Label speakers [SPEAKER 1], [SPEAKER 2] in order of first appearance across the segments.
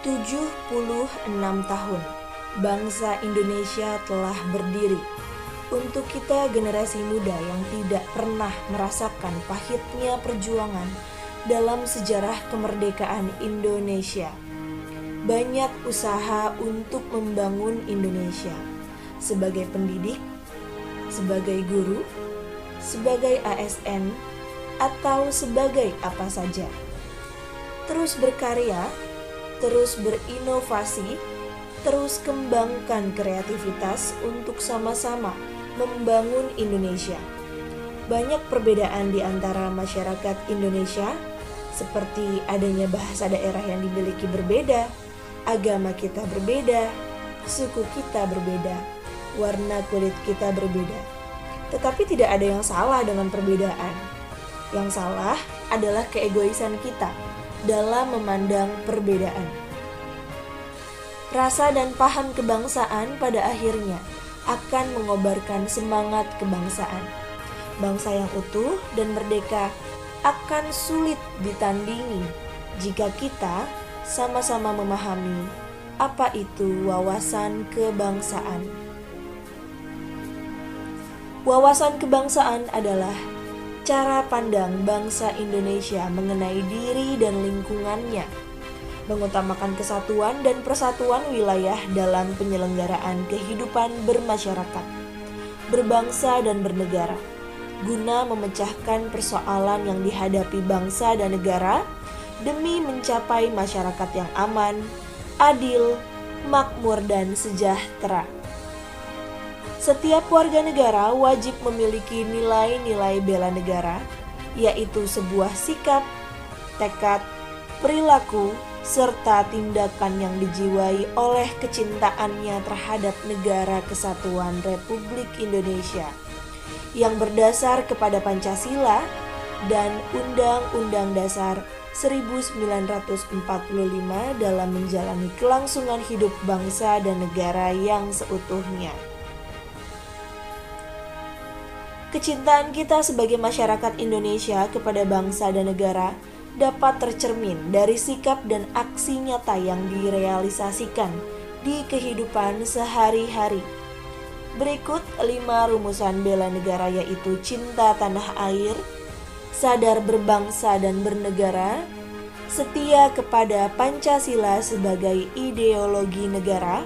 [SPEAKER 1] 76 tahun bangsa Indonesia telah berdiri. Untuk kita generasi muda yang tidak pernah merasakan pahitnya perjuangan dalam sejarah kemerdekaan Indonesia, banyak usaha untuk membangun Indonesia sebagai pendidik, sebagai guru, sebagai ASN, atau sebagai apa saja. Terus berkarya, terus berinovasi, terus kembangkan kreativitas untuk sama-sama membangun Indonesia. Banyak perbedaan di antara masyarakat Indonesia, seperti adanya bahasa daerah yang dimiliki berbeda, agama kita berbeda, suku kita berbeda, warna kulit kita berbeda. Tetapi tidak ada yang salah dengan perbedaan. Yang salah adalah keegoisan kita dalam memandang perbedaan. Rasa dan paham kebangsaan pada akhirnya akan mengobarkan semangat kebangsaan. Bangsa yang utuh dan merdeka akan sulit ditandingi jika kita sama-sama memahami apa itu wawasan kebangsaan. Wawasan kebangsaan adalah cara pandang bangsa Indonesia mengenai diri dan lingkungannya, mengutamakan kesatuan dan persatuan wilayah dalam penyelenggaraan kehidupan bermasyarakat, berbangsa dan bernegara, guna memecahkan persoalan yang dihadapi bangsa dan negara demi mencapai masyarakat yang aman, adil, makmur, dan sejahtera. Setiap warga negara wajib memiliki nilai-nilai bela negara, yaitu sebuah sikap, tekad, perilaku, serta tindakan yang dijiwai oleh kecintaannya terhadap Negara Kesatuan Republik Indonesia yang berdasar kepada Pancasila dan Undang-Undang Dasar 1945 dalam menjalani kelangsungan hidup bangsa dan negara yang seutuhnya. Kecintaan kita sebagai masyarakat Indonesia kepada bangsa dan negara dapat tercermin dari sikap dan aksi nyata yang direalisasikan di kehidupan sehari-hari. Berikut 5 rumusan bela negara, yaitu cinta tanah air, sadar berbangsa dan bernegara, setia kepada Pancasila sebagai ideologi negara,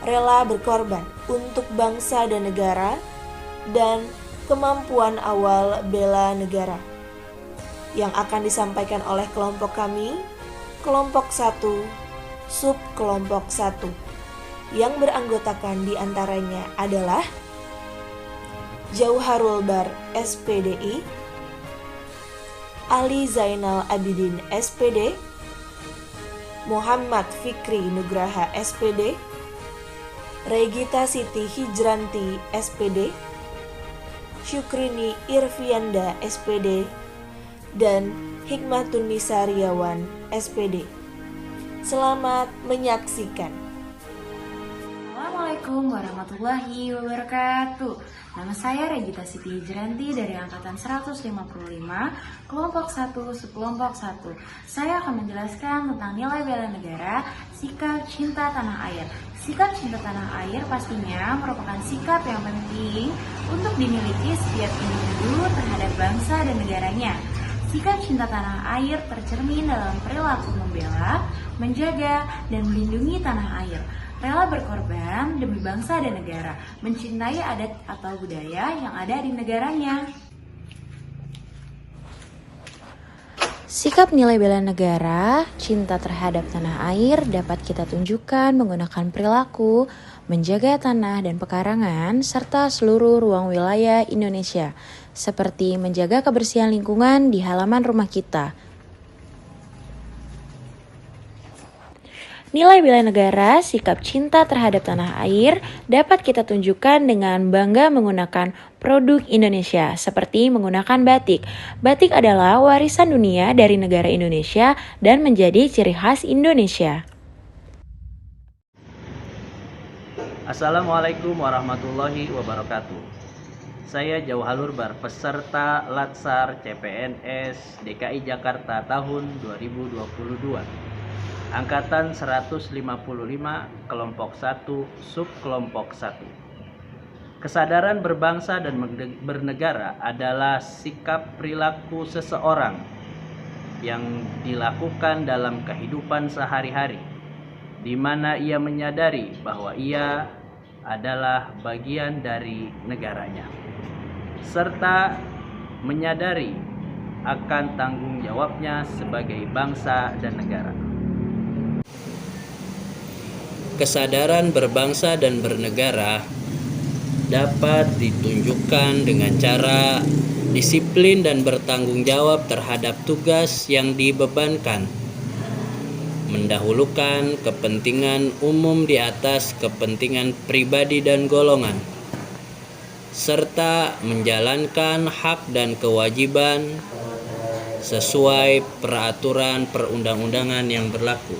[SPEAKER 1] rela berkorban untuk bangsa dan negara, dan kemampuan awal bela negara, yang akan disampaikan oleh kelompok kami, kelompok 1, sub kelompok 1, yang beranggotakan diantaranya adalah Jauharul Bar SPDI, Ali Zainal Abidin SPD, Muhammad Fikri Nugraha SPD, Regita Siti Hijranti SPD, Syukrini Irvianda SPD, dan Hikmatun Nisa Riawan SPD. Selamat menyaksikan.
[SPEAKER 2] Assalamualaikum warahmatullahi wabarakatuh. Nama saya Regita Siti Hijranti dari Angkatan 155, Kelompok 1, Subkelompok 1. Saya akan menjelaskan tentang nilai bela negara, sikap cinta tanah air. Sikap cinta tanah air pastinya merupakan sikap yang penting untuk dimiliki setiap individu terhadap bangsa dan negaranya. Sikap cinta tanah air tercermin dalam perilaku membela, menjaga, dan melindungi tanah air, rela berkorban demi bangsa dan negara, mencintai adat atau budaya yang ada di negaranya. Sikap nilai bela negara, cinta terhadap tanah air dapat kita tunjukkan menggunakan perilaku, menjaga tanah dan pekarangan, serta seluruh ruang wilayah Indonesia, seperti menjaga kebersihan lingkungan di halaman rumah kita. Nilai bela negara, sikap cinta terhadap tanah air dapat kita tunjukkan dengan bangga menggunakan produk Indonesia, seperti menggunakan batik. Batik adalah warisan dunia dari negara Indonesia dan menjadi ciri khas Indonesia.
[SPEAKER 3] Assalamualaikum warahmatullahi wabarakatuh. Saya Jauharul Bar, peserta Latsar CPNS DKI Jakarta tahun 2022. Angkatan 155 Kelompok 1 Subkelompok 1. Kesadaran berbangsa dan bernegara adalah sikap perilaku seseorang yang dilakukan dalam kehidupan sehari-hari, di mana ia menyadari bahwa ia adalah bagian dari negaranya, serta menyadari akan tanggung jawabnya sebagai bangsa dan negara. Kesadaran berbangsa dan bernegara dapat ditunjukkan dengan cara disiplin dan bertanggung jawab terhadap tugas yang dibebankan, mendahulukan kepentingan umum di atas kepentingan pribadi dan golongan, serta menjalankan hak dan kewajiban sesuai peraturan perundang-undangan yang berlaku,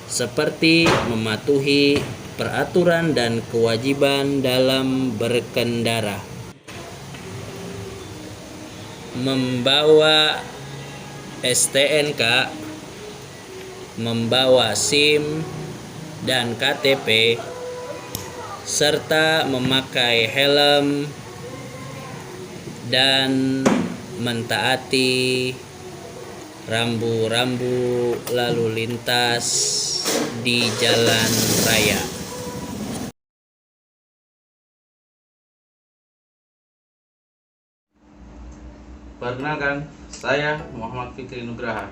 [SPEAKER 3] seperti mematuhi peraturan dan kewajiban dalam berkendara, membawa STNK, membawa SIM dan KTP, serta memakai helm dan mentaati rambu-rambu lalu lintas di jalan raya.
[SPEAKER 4] Perkenalkan, saya Muhammad Fikri Nugraha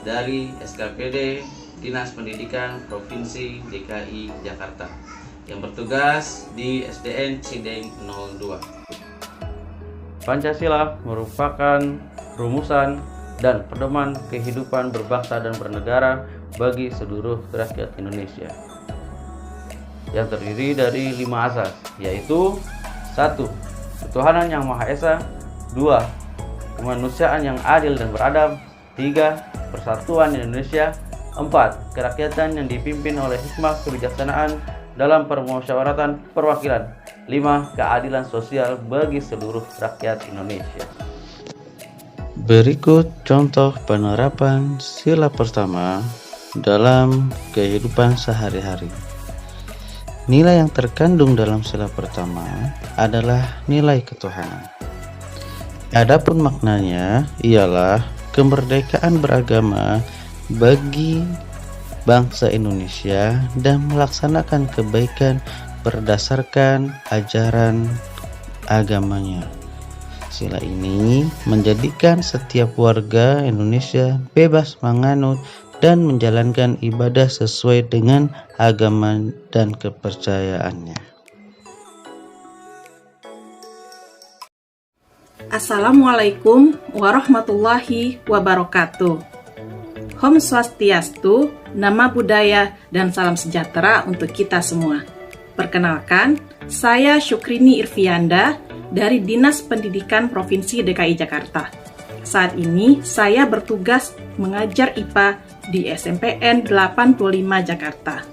[SPEAKER 4] dari SKPD Dinas Pendidikan Provinsi DKI Jakarta yang bertugas di SDN Cideng 02.
[SPEAKER 5] Pancasila merupakan rumusan dan pedoman kehidupan berbangsa dan bernegara bagi seluruh rakyat Indonesia, yang terdiri dari 5 asas, yaitu 1. Ketuhanan yang Maha Esa. 2. Kemanusiaan yang adil dan beradab. 3. Persatuan Indonesia. 4. Kerakyatan yang dipimpin oleh hikmah kebijaksanaan dalam permusyawaratan perwakilan. 5. Keadilan sosial bagi seluruh rakyat Indonesia.
[SPEAKER 6] Berikut contoh penerapan sila pertama dalam kehidupan sehari-hari. Nilai yang terkandung dalam sila pertama adalah nilai ketuhanan. Adapun maknanya ialah kemerdekaan beragama bagi bangsa Indonesia dan melaksanakan kebaikan berdasarkan ajaran agamanya. Sila ini menjadikan setiap warga Indonesia bebas menganut dan menjalankan ibadah sesuai dengan agama dan kepercayaannya.
[SPEAKER 7] Assalamualaikum warahmatullahi wabarakatuh. Om Swastiastu, nama budaya dan salam sejahtera untuk kita semua. Perkenalkan, saya Syukrini Irvianda dari Dinas Pendidikan Provinsi DKI Jakarta. Saat ini saya bertugas mengajar IPA di SMPN 85 Jakarta.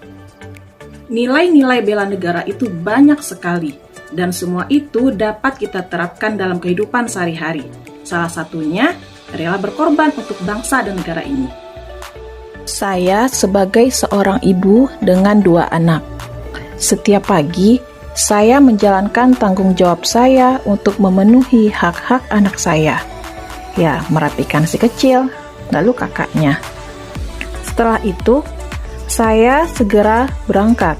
[SPEAKER 7] Nilai-nilai bela negara itu banyak sekali, dan semua itu dapat kita terapkan dalam kehidupan sehari-hari. Salah satunya rela berkorban untuk bangsa dan negara ini.
[SPEAKER 8] Saya sebagai seorang ibu dengan 2 anak. Setiap pagi, saya menjalankan tanggung jawab saya untuk memenuhi hak-hak anak saya. Ya, merapikan si kecil, lalu kakaknya. Setelah itu, saya segera berangkat.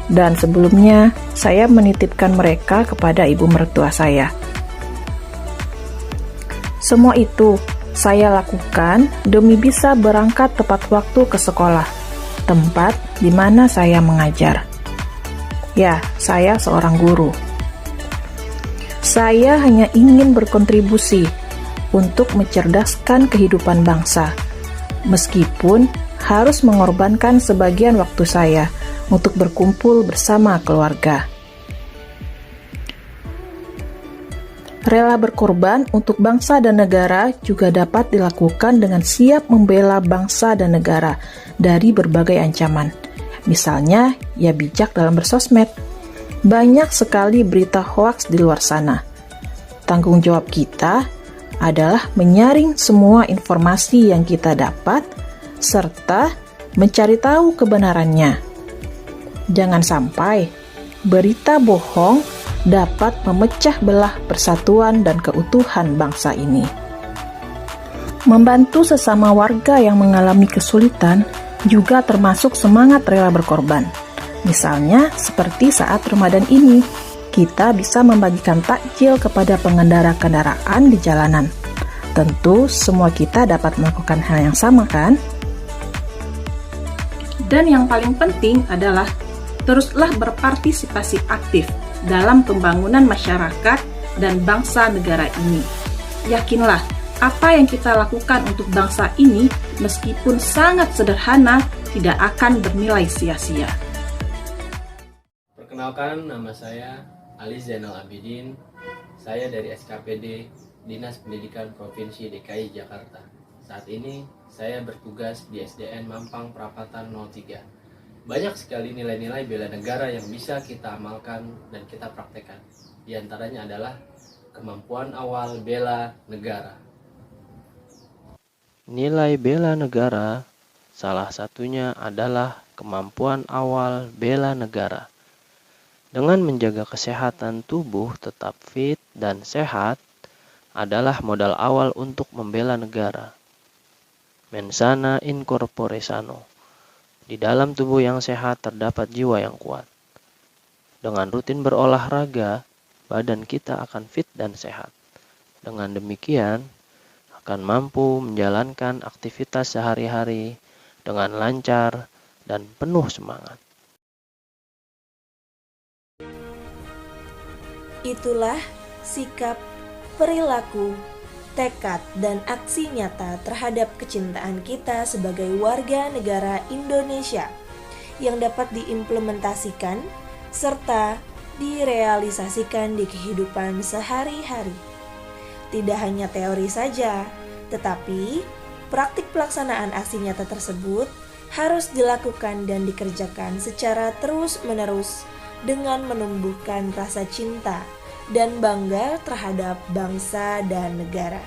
[SPEAKER 8] Dan sebelumnya, saya menitipkan mereka kepada ibu mertua saya. Semua itu saya lakukan demi bisa berangkat tepat waktu ke sekolah, tempat di mana saya mengajar. Ya, saya seorang guru. Saya hanya ingin berkontribusi untuk mencerdaskan kehidupan bangsa, meskipun harus mengorbankan sebagian waktu saya untuk berkumpul bersama keluarga. Rela berkorban untuk bangsa dan negara juga dapat dilakukan dengan siap membela bangsa dan negara dari berbagai ancaman. Misalnya, ya bijak dalam bersosmed. Banyak sekali berita hoaks di luar sana. Tanggung jawab kita adalah menyaring semua informasi yang kita dapat serta mencari tahu kebenarannya. Jangan sampai berita bohong dapat memecah belah persatuan dan keutuhan bangsa ini. Membantu sesama warga yang mengalami kesulitan juga termasuk semangat rela berkorban. Misalnya seperti saat Ramadan ini, kita bisa membagikan takjil kepada pengendara kendaraan di jalanan. Tentu semua kita dapat melakukan hal yang sama, kan?
[SPEAKER 7] Dan yang paling penting adalah teruslah berpartisipasi aktif dalam pembangunan masyarakat dan bangsa negara ini. Yakinlah, apa yang kita lakukan untuk bangsa ini, meskipun sangat sederhana, tidak akan bernilai sia-sia.
[SPEAKER 3] Perkenalkan, nama saya Ali Zainal Abidin. Saya dari SKPD Dinas Pendidikan Provinsi DKI Jakarta. Saat ini saya bertugas di SDN Mampang Perapatan 03. Banyak sekali nilai-nilai bela negara yang bisa kita amalkan dan kita praktekkan. Di antaranya adalah kemampuan awal bela negara.
[SPEAKER 9] Nilai bela negara salah satunya adalah kemampuan awal bela negara. Dengan menjaga kesehatan tubuh tetap fit dan sehat adalah modal awal untuk membela negara. Mens sana in corpore sano. Di dalam tubuh yang sehat terdapat jiwa yang kuat. Dengan rutin berolahraga, badan kita akan fit dan sehat. Dengan demikian, akan mampu menjalankan aktivitas sehari-hari dengan lancar dan penuh semangat.
[SPEAKER 1] Itulah sikap, perilaku, tekad, dan aksi nyata terhadap kecintaan kita sebagai warga negara Indonesia yang dapat diimplementasikan serta direalisasikan di kehidupan sehari-hari. Tidak hanya teori saja, tetapi praktik pelaksanaan aksi nyata tersebut harus dilakukan dan dikerjakan secara terus-menerus dengan menumbuhkan rasa cinta dan bangga terhadap bangsa dan negara.